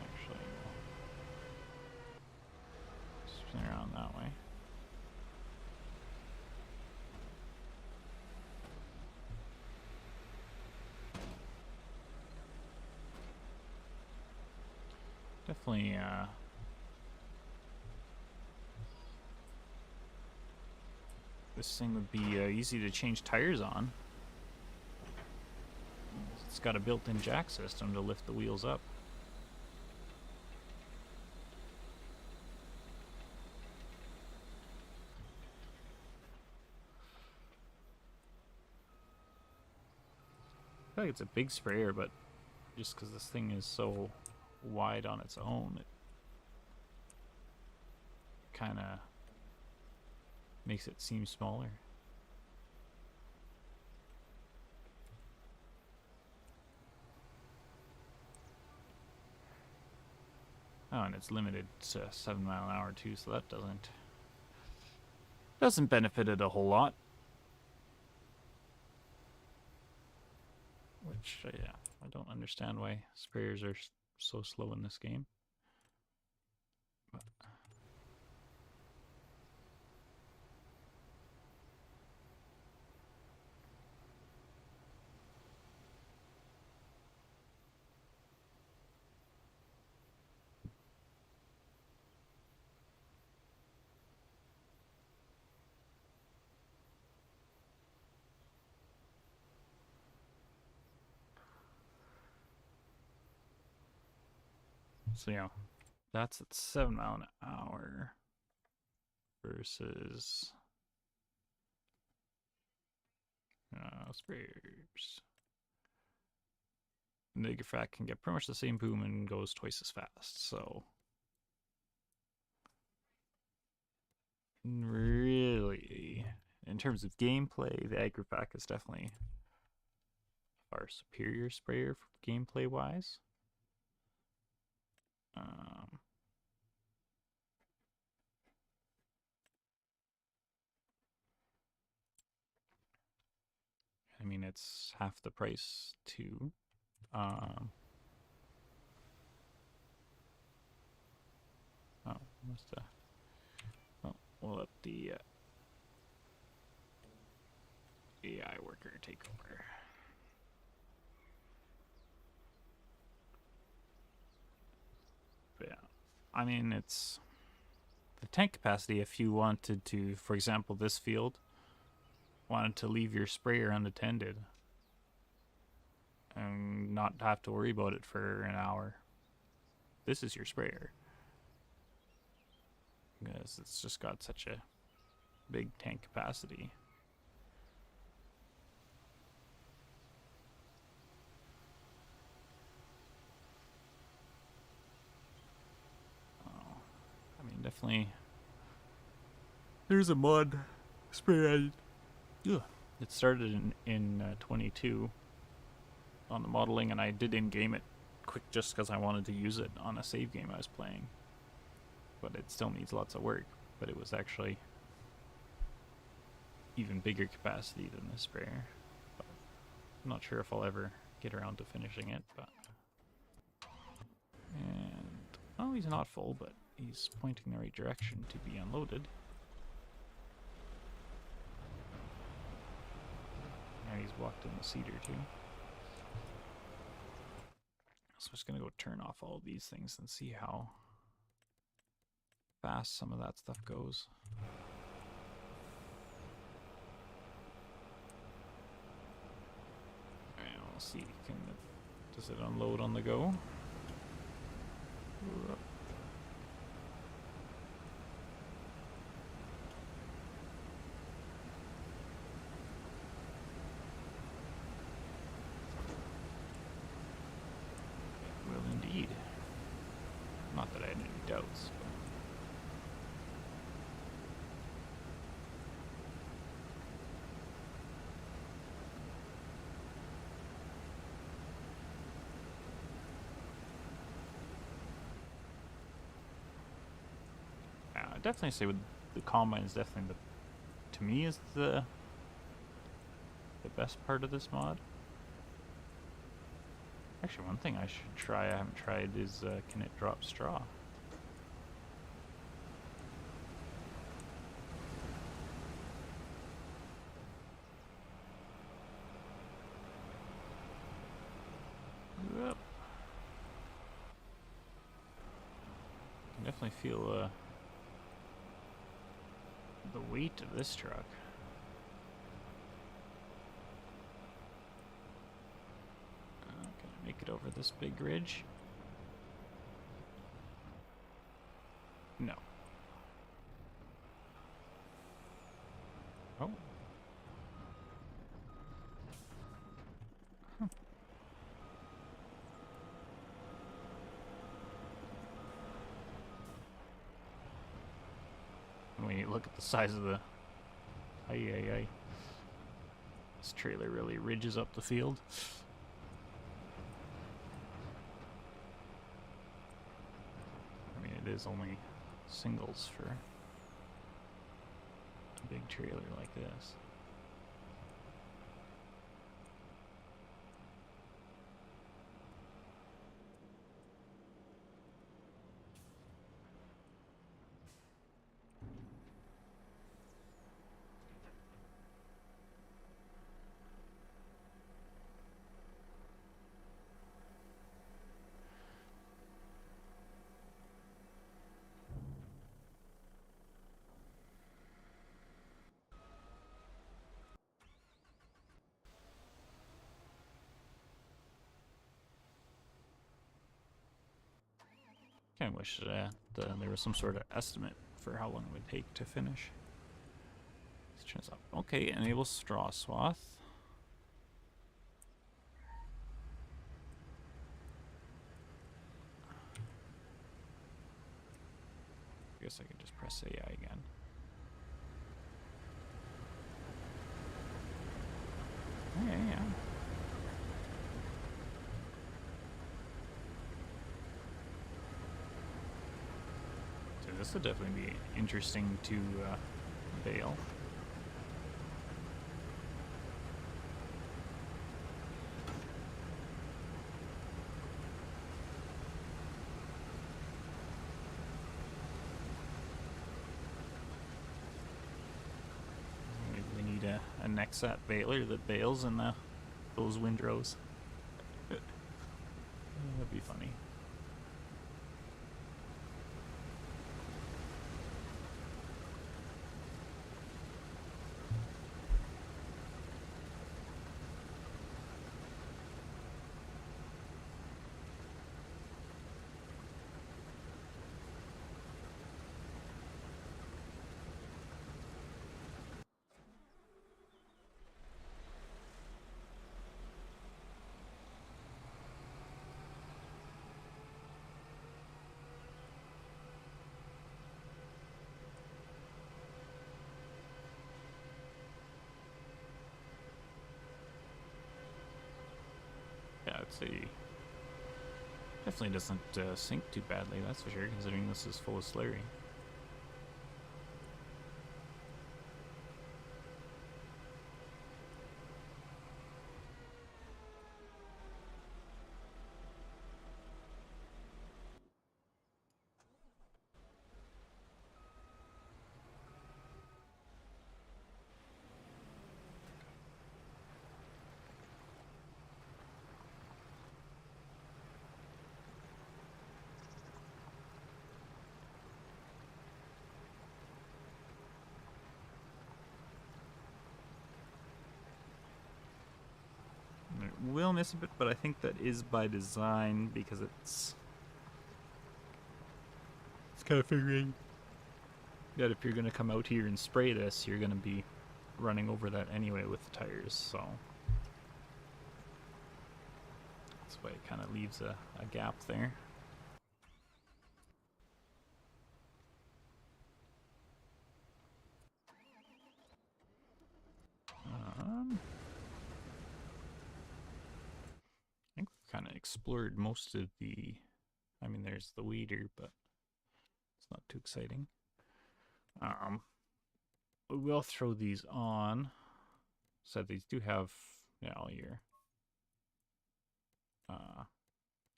Actually, spin around that way. Definitely, this thing would be easy to change tires on. It's got a built-in jack system to lift the wheels up. I feel like it's a big sprayer, but just because this thing is so wide on its own, it kind of makes it seem smaller. Oh, and it's limited to 7 mile an hour too, so that doesn't benefit it a whole lot. Which, yeah, I don't understand why sprayers are so slow in this game. But so, yeah, that's at 7 mile an hour versus sprayers. Nexat can get pretty much the same boom and goes twice as fast, so really, in terms of gameplay, the Agrifac is definitely a far superior sprayer gameplay wise. I mean, it's half the price too. Oh, must have. Well, we'll let the AI worker take over. But yeah, I mean, it's the tank capacity. If you wanted to, for example, this field, wanted to leave your sprayer unattended and not have to worry about it for an hour, this is your sprayer. Because it's just got such a big tank capacity. definitely... There's a mod spray. Ugh. It started in 22 on the modeling, and I did in-game it quick just because I wanted to use it on a save game I was playing. But it still needs lots of work. But it was actually even bigger capacity than the sprayer. But I'm not sure if I'll ever get around to finishing it, but... And... Oh, he's not full, but he's pointing the right direction to be unloaded. And he's walked in the cedar too. So I'm just gonna go turn off all of these things and see how fast some of that stuff goes. And we'll see, does it unload on the go? It will indeed. Not that I had any doubts. I'd definitely say with the combine is definitely to me is the best part of this mod. Actually, one thing I should try, I haven't tried, is can it drop straw? Yep. I can definitely feel the weight of this truck. Can I make it over this big ridge? No. Oh. Huh. When you look at the size of the... This trailer really ridges up the field. I mean, it is only singles for a big trailer like this. I wish there was some sort of estimate for how long it would take to finish. Let's turn this up. Okay, enable straw swath. I guess I could just press AI again. Yeah. This would definitely be interesting to bale. We need a Nexat baler that bales in those windrows. That'd be funny. see. Definitely doesn't sink too badly, that's for sure, considering this is full of slurry. It will miss a bit, but I think that is by design because it's kind of figuring that if you're going to come out here and spray this, you're going to be running over that anyway with the tires, so that's why it kind of leaves a gap there. I think we've kind of explored most of the, I mean, there's the weeder, but it's not too exciting. We will throw these on. So these do have, yeah, all your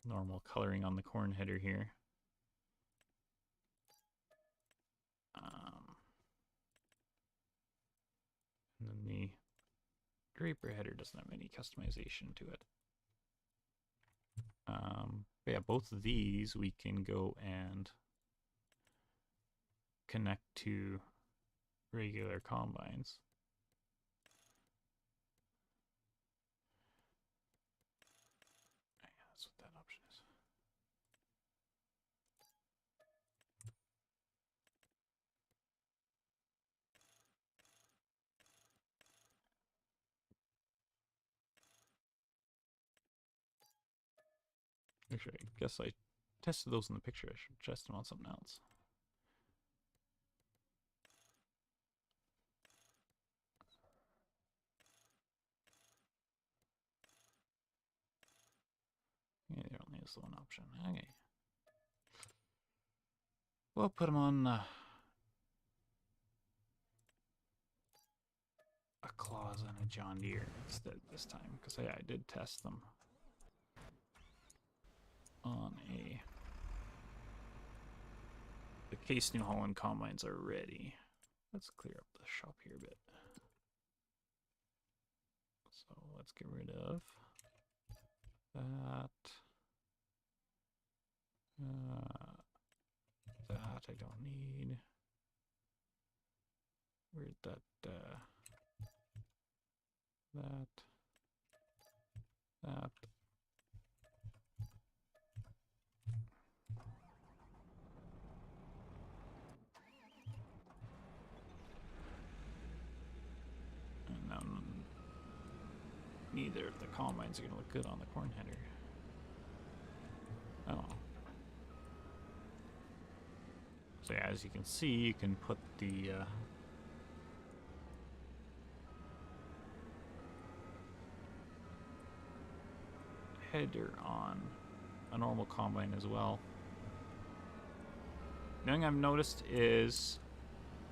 normal coloring on the corn header here. And then the draper header doesn't have any customization to it. But yeah, both of these we can go and connect to regular combines. Yeah, that's what that option is. Actually, I guess I tested those in the picture. I should test them on something else. Yeah, there only is the one option. Okay. We'll put them on a Claus and a John Deere instead this time, because yeah, I did test them on a... The Case New Holland combines are ready. Let's clear up the shop here a bit. So let's get rid of that. That I don't need. Where'd that, that, that. And now neither of the combines are going to look good on the corn header. Oh. So yeah, as you can see, you can put the header on a normal combine as well. The thing I've noticed is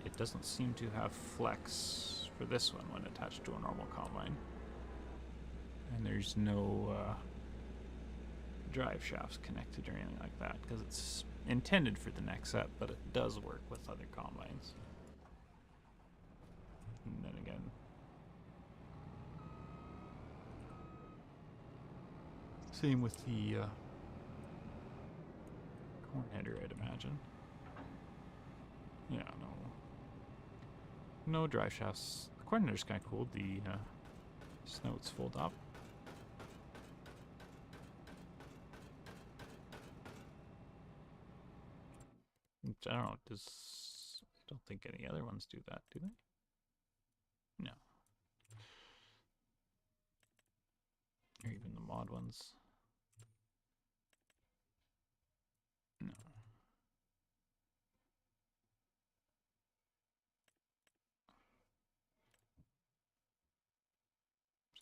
it doesn't seem to have flex for this one when attached to a normal combine. And there's no drive shafts connected or anything like that because it's intended for the Nexat, but it does work with other combines. And then again, same with the corn header, I'd imagine. Yeah, no drive shafts. The corn header's kind of cool. The snouts fold up. I don't know. I don't think any other ones do that, do they? No. Or even the mod ones. No.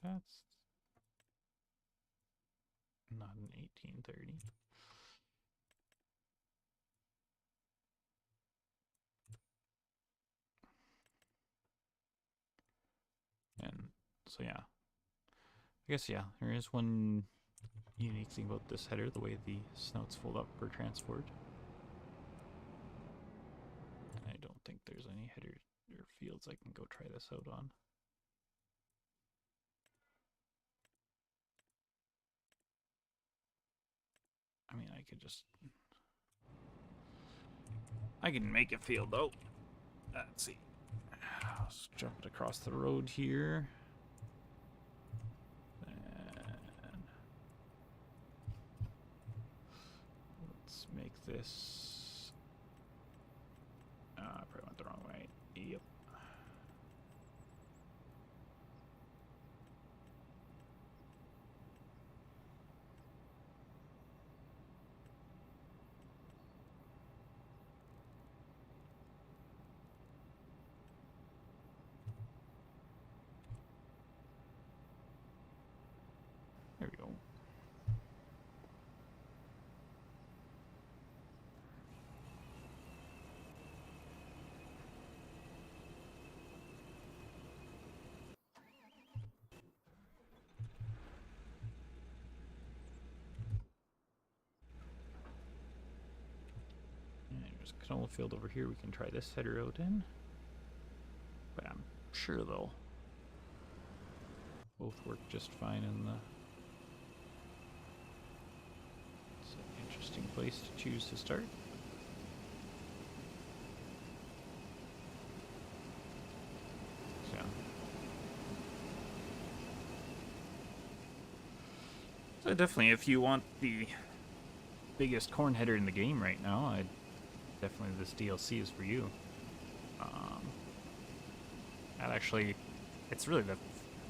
That's 1830. And so yeah, I guess yeah, there is one unique thing about this header, the way the snouts fold up for transport. I don't think there's any header or fields I can go try this out on. I mean, I can make a field though. Let's see. Let's jump it across the road here. And let's make this. I probably went the wrong way. Yep. There we go. And there's a canola field over here we can try this header out in. But I'm sure they'll both work just fine in the... It's an interesting place to choose to start. So definitely, if you want the biggest corn header in the game right now, definitely this DLC is for you. And actually, it's really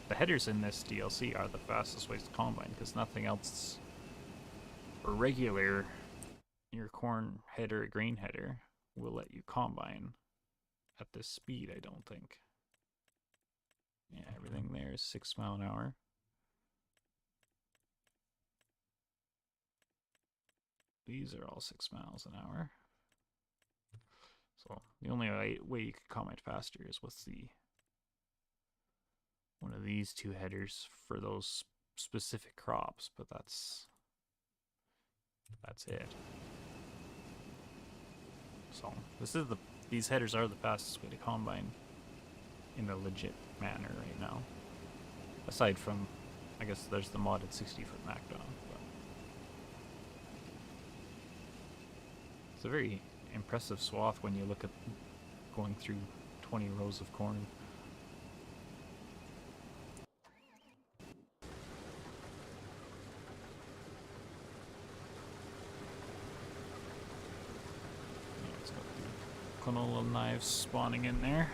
the headers in this DLC are the fastest ways to combine, because nothing else for regular your corn header or grain header will let you combine at this speed, I don't think. Yeah, everything there is 6 miles an hour. These are all 6 miles an hour. So the only way you could comment faster is with one of these two headers for those specific crops, but that's it. So these headers are the fastest way to combine in a legit manner right now. Aside from, I guess there's the modded 60-foot MacDon. But it's a very impressive swath when you look at going through 20 rows of corn. Yeah, it's got the canola knives spawning in there.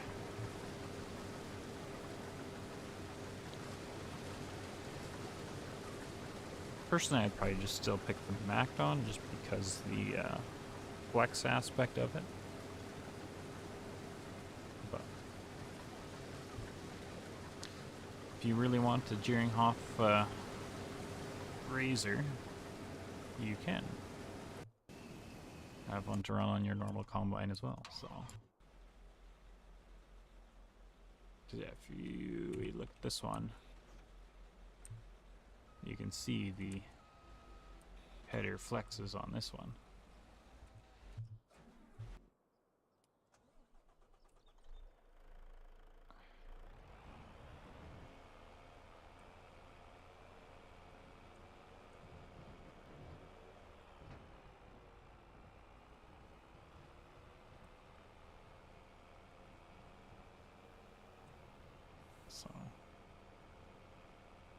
Personally, I'd probably just still pick the MacDon just because the flex aspect of it. But if you really want a Jeringhoff razor, you can have one to run on your normal combine as well. So, yeah, if you look at this one, you can see the header flexes on this one. So,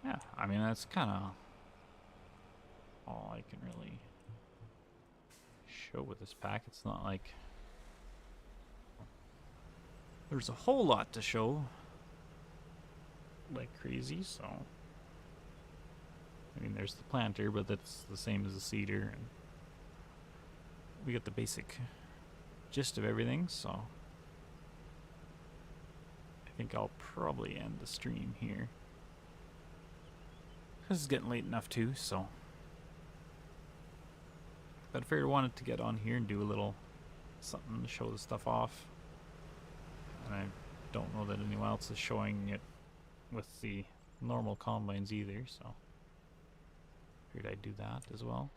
yeah, I mean, that's kind of all I can really show with this pack. It's not like there's a whole lot to show like crazy, so I mean, there's the planter, but that's the same as the seeder, and we got the basic gist of everything, so I think I'll probably end the stream here. This is getting late enough too, so But I figured I wanted to get on here and do a little something to show the stuff off. And I don't know that anyone else is showing it with the normal combines either, so figured I'd do that as well.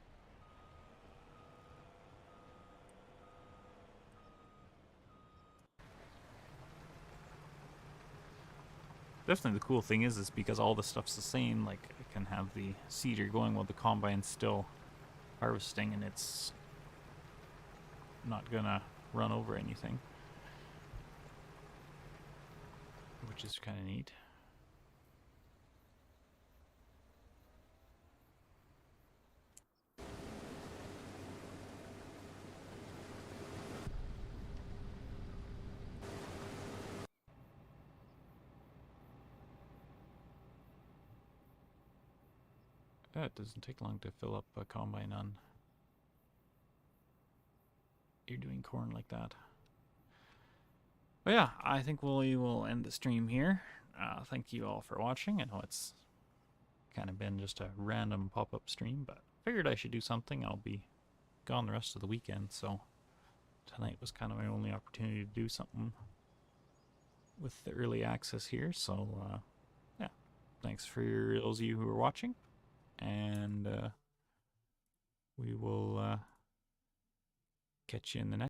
Definitely the cool thing is because all the stuff's the same, like I can have the seeder going while the combine's still harvesting and it's not gonna run over anything, which is kind of neat. It doesn't take long to fill up a combine on. You're doing corn like that. But yeah, I think we will end the stream here. Thank you all for watching. I know it's kind of been just a random pop-up stream, but figured I should do something. I'll be gone the rest of the weekend, so tonight was kind of my only opportunity to do something with the early access here. So yeah, thanks for those of you who are watching, and we will catch you in the next